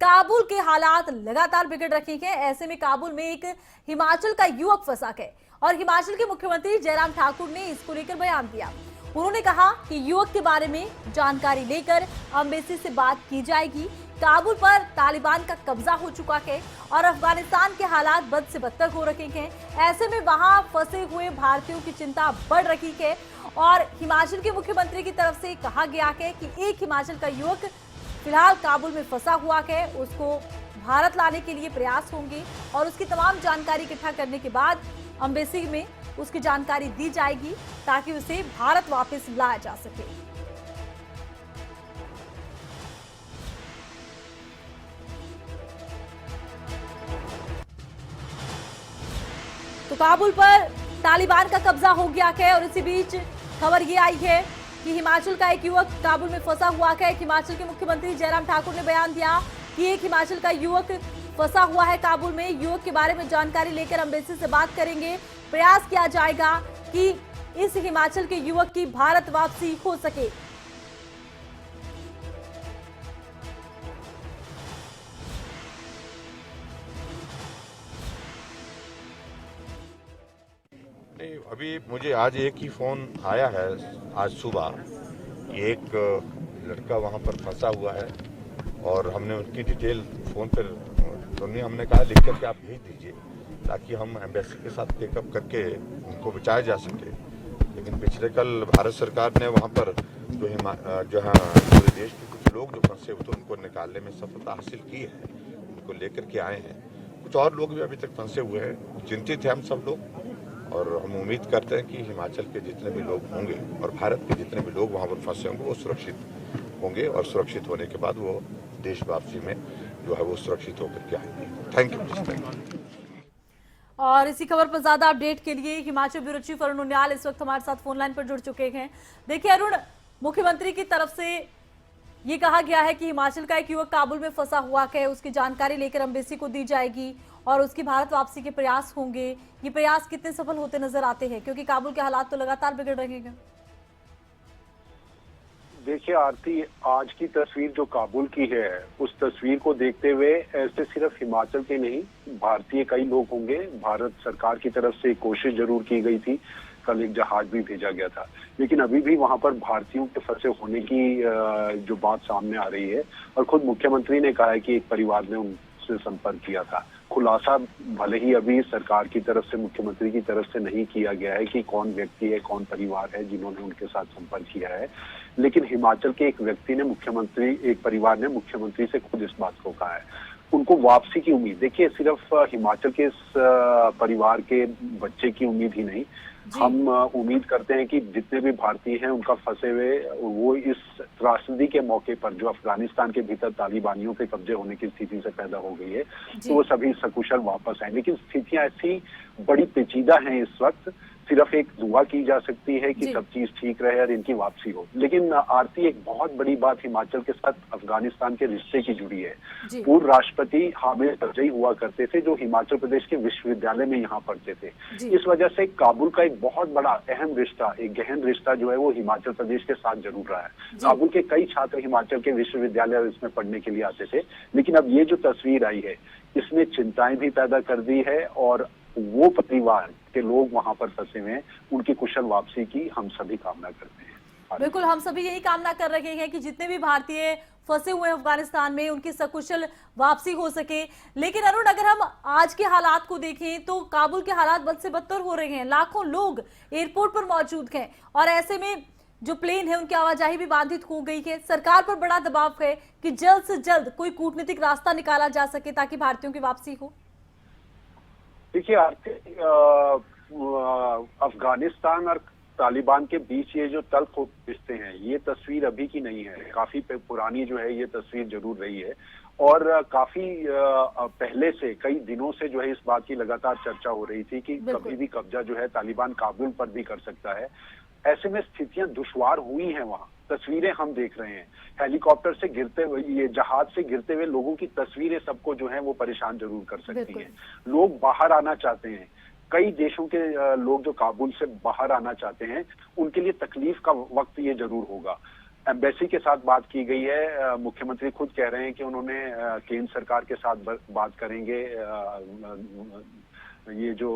काबुल के हालात लगातार बिगड़ रहे हैं। ऐसे में काबुल में एक हिमाचल का युवक फंसा है और हिमाचल के मुख्यमंत्री जयराम ठाकुर ने इसको लेकर बयान दिया। उन्होंने कहा कि युवक के बारे में जानकारी लेकर एम्बेसी से बात की जाएगी। काबुल पर तालिबान का कब्जा हो चुका है और अफगानिस्तान के हालात बद से बदतर हो रहे हैं। ऐसे में वहां फंसे हुए भारतीयों की चिंता बढ़ रही है और हिमाचल के मुख्यमंत्री की तरफ से कहा गया है कि एक हिमाचल का युवक फिलहाल काबुल में फंसा हुआ है, उसको भारत लाने के लिए प्रयास होंगे और उसकी तमाम जानकारी इकट्ठा करने के बाद एम्बेसी में उसकी जानकारी दी जाएगी ताकि उसे भारत वापस लाया जा सके। तो काबुल पर तालिबान का कब्जा हो गया है और इसी बीच खबर ये आई है कि हिमाचल का एक युवक काबुल में फंसा हुआ है। हिमाचल के मुख्यमंत्री जयराम ठाकुर ने बयान दिया कि एक हिमाचल का युवक फंसा हुआ है काबुल में। युवक के बारे में जानकारी लेकर एम्बेसी से बात करेंगे। प्रयास किया जाएगा कि इस हिमाचल के युवक की भारत वापसी हो सके। नहीं, अभी मुझे आज एक ही फोन आया है आज सुबह। एक लड़का वहां पर फंसा हुआ है और हमने उनकी डिटेल फोन पर सुनी। हमने कहा लिख करके आप भेज दीजिए ताकि हम एम्बेसी के साथ टेकअप करके उनको बचाया जा सके। लेकिन पिछले कल भारत सरकार ने वहां पर जहाँ पूरे देश के कुछ लोग जो फंसे हुए थे उनको निकालने में सफलता हासिल की है। उनको लेकर के आए हैं। कुछ और लोग भी अभी तक फंसे हुए हैं। चिंतित हैं हम सब लोग और हम उम्मीद करते हैं कि हिमाचल के जितने भी लोग होंगे और भारत के जितने भी लोग वहाँ पर फंसे होंगे वो सुरक्षित होंगे और सुरक्षित होने के बाद वो देश वापसी में जो है वो सुरक्षित होकर के आएंगे। Thank you. और इसी खबर पर ज्यादा अपडेट के लिए हिमाचल ब्यूरो चीफ अरुण उनियाल इस वक्त हमारे साथ फोन लाइन पर जुड़ चुके हैं। देखिए अरुण, मुख्यमंत्री की तरफ से ये कहा गया है कि हिमाचल का एक युवक काबुल में फंसा हुआ है, उसकी जानकारी लेकर एम्बेसी को दी जाएगी और उसकी भारत वापसी के प्रयास होंगे। ये प्रयास कितने सफल होते नजर आते हैं क्योंकि काबुल के हालात तो लगातार बिगड़ रहे हैं? देखिए आरती, आज की तस्वीर जो काबुल की है उस तस्वीर को देखते हुए ऐसे सिर्फ हिमाचल के नहीं भारतीय कई लोग होंगे। भारत सरकार की तरफ से कोशिश जरूर की गई थी, कल एक जहाज भी भेजा गया था, लेकिन अभी भी वहां पर भारतीयों के फंसे होने की जो बात सामने आ रही है और खुद मुख्यमंत्री ने कहा है कि एक परिवार ने उनसे संपर्क किया था। खुलासा भले ही अभी सरकार की तरफ से, मुख्यमंत्री की तरफ से नहीं किया गया है कि कौन व्यक्ति है, कौन परिवार है जिन्होंने उनके साथ संपर्क किया है, लेकिन हिमाचल के एक व्यक्ति ने एक परिवार ने मुख्यमंत्री से खुद इस बात को कहा है। उनको वापसी की उम्मीद, देखिए सिर्फ हिमाचल के इस परिवार के बच्चे की उम्मीद ही नहीं, हम उम्मीद करते हैं कि जितने भी भारतीय हैं उनका फंसे हुए वो इस त्रासदी के मौके पर जो अफगानिस्तान के भीतर तालिबानियों के कब्जे होने की स्थिति से पैदा हो गई है तो वो सभी सकुशल वापस आए। लेकिन स्थितियां ऐसी बड़ी पेचीदा हैं इस वक्त, सिर्फ एक दुआ की जा सकती है कि सब चीज ठीक रहे और इनकी वापसी हो। लेकिन आरती, एक बहुत बड़ी बात हिमाचल के साथ अफगानिस्तान के रिश्ते की जुड़ी है। पूर्व राष्ट्रपति हामिद करजई हुआ करते थे जो हिमाचल प्रदेश के विश्वविद्यालय में यहाँ पढ़ते थे। इस वजह से काबुल का एक बहुत बड़ा अहम रिश्ता, एक गहन रिश्ता जो है वो हिमाचल प्रदेश के साथ जरूर रहा है। काबुल के कई छात्र हिमाचल के विश्वविद्यालय इसमें पढ़ने के लिए आते थे, लेकिन अब ये जो तस्वीर आई है इसने चिंताएं भी पैदा कर दी है और वो परिवार के लोग वहां पर फंसे हुए हैं उनकी कुशल वापसी की हम सभी कामना करते हैं। बिल्कुल, हम सभी यही कामना कर रहे हैं कि जितने भी भारतीय फंसे हुए हैं अफगानिस्तान में उनकी सकुशल वापसी हो सके। लेकिन अरुण, अगर हम आज के हालात को देखें तो काबुल के हालात बद से बदतर हो रहे हैं। लाखों लोग एयरपोर्ट पर मौजूद हैं और ऐसे में जो प्लेन है उनकी आवाजाही भी बाधित हो गई है। सरकार पर बड़ा दबाव है कि जल्द से जल्द कोई कूटनीतिक रास्ता निकाला जा सके ताकि भारतीयों की वापसी हो। देखिए अफगानिस्तान और तालिबान के बीच ये जो तल्ख रिश्ते हैं ये तस्वीर अभी की नहीं है, काफी पुरानी जो है ये तस्वीर जरूर रही है और काफी पहले से, कई दिनों से जो है इस बात की लगातार चर्चा हो रही थी कि कभी भी कब्जा जो है तालिबान काबुल पर भी कर सकता है। ऐसे में स्थितियां दुश्वार हुई हैं। वहां तस्वीरें हम देख रहे हैं, हेलीकॉप्टर से गिरते हुए, ये जहाज से गिरते हुए लोगों की तस्वीरें सबको जो है वो परेशान जरूर कर सकती हैं। लोग बाहर आना चाहते हैं, कई देशों के लोग जो काबुल से बाहर आना चाहते हैं उनके लिए तकलीफ का वक्त ये जरूर होगा। एम्बेसी के साथ बात की गई है। मुख्यमंत्री खुद कह रहे हैं कि उन्होंने केंद्र सरकार के साथ बात करेंगे। ये जो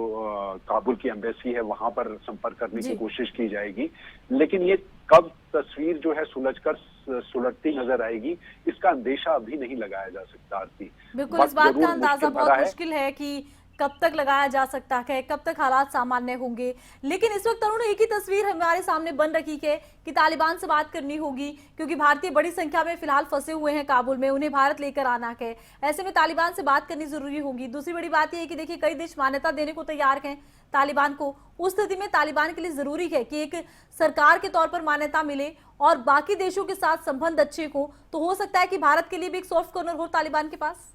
काबुल की एम्बेसी है वहां पर संपर्क करने की कोशिश की जाएगी, लेकिन ये कब तस्वीर जो है सुलझती नजर आएगी, इसका अंदेशा अभी नहीं लगाया जा सकता। आरती, बिल्कुल, इस बात का अंदाजा बहुत मुश्किल है कि कब तक लगाया जा सकता है, कब तक हालात सामान्य होंगे। लेकिन इस वक्त तरुण एक ही तस्वीर हमारे सामने बन रखी है कि तालिबान से बात करनी होगी, क्योंकि भारतीय बड़ी संख्या में फिलहाल फंसे हुए हैं काबुल में, उन्हें भारत लेकर आना है। ऐसे में तालिबान से बात करनी जरूरी होगी। दूसरी बड़ी बात यह है कि देखिए कई देश मान्यता देने को तैयार हैं तालिबान को। उस स्थिति में तालिबान के लिए जरूरी है कि एक सरकार के तौर पर मान्यता मिले और बाकी देशों के साथ संबंध अच्छे हो, तो हो सकता है कि भारत के लिए भी एक सॉफ्ट कॉर्नर हो तालिबान के पास।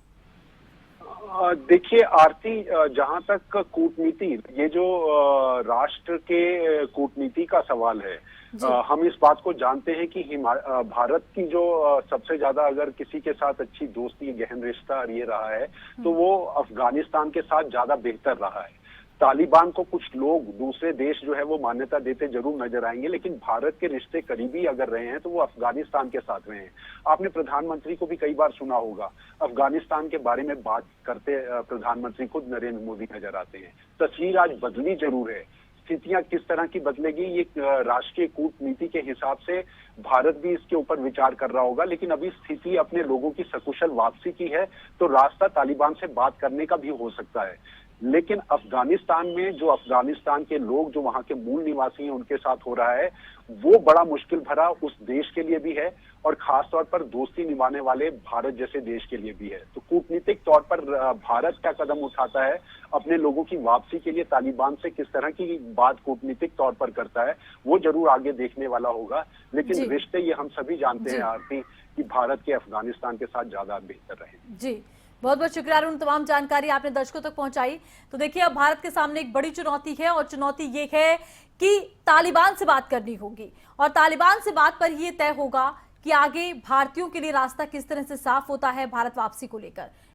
देखिए आरती, जहां तक कूटनीति, ये जो राष्ट्र के कूटनीति का सवाल है, हम इस बात को जानते हैं कि भारत की जो सबसे ज्यादा अगर किसी के साथ अच्छी दोस्ती, गहन रिश्ता ये रहा है तो वो अफगानिस्तान के साथ ज्यादा बेहतर रहा है। तालिबान को कुछ लोग, दूसरे देश जो है वो मान्यता देते जरूर नजर आएंगे, लेकिन भारत के रिश्ते करीबी अगर रहे हैं तो वो अफगानिस्तान के साथ रहे हैं। आपने प्रधानमंत्री को भी कई बार सुना होगा, अफगानिस्तान के बारे में बात करते प्रधानमंत्री खुद नरेंद्र मोदी नजर आते हैं। तस्वीर आज बदली जरूर है, स्थितियां किस तरह की बदलेगी ये राष्ट्रीय कूटनीति के हिसाब से भारत भी इसके ऊपर विचार कर रहा होगा, लेकिन अभी स्थिति अपने लोगों की सकुशल वापसी की है तो रास्ता तालिबान से बात करने का भी हो सकता है। लेकिन अफगानिस्तान में जो अफगानिस्तान के लोग, जो वहां के मूल निवासी हैं, उनके साथ हो रहा है वो बड़ा मुश्किल भरा उस देश के लिए भी है और खासतौर पर दोस्ती निभाने वाले भारत जैसे देश के लिए भी है। तो कूटनीतिक तौर पर भारत क्या कदम उठाता है अपने लोगों की वापसी के लिए, तालिबान से किस तरह की बात कूटनीतिक तौर पर करता है, वो जरूर आगे देखने वाला होगा। लेकिन रिश्ते ये हम सभी जानते हैं आरती कि भारत के अफगानिस्तान के साथ ज्यादा बेहतर रहे। जी, बहुत बहुत शुक्रिया अरुण, तमाम जानकारी आपने दर्शकों तक पहुंचाई। तो देखिए अब भारत के सामने एक बड़ी चुनौती है और चुनौती ये है कि तालिबान से बात करनी होगी और तालिबान से बात पर ये तय होगा कि आगे भारतीयों के लिए रास्ता किस तरह से साफ होता है भारत वापसी को लेकर।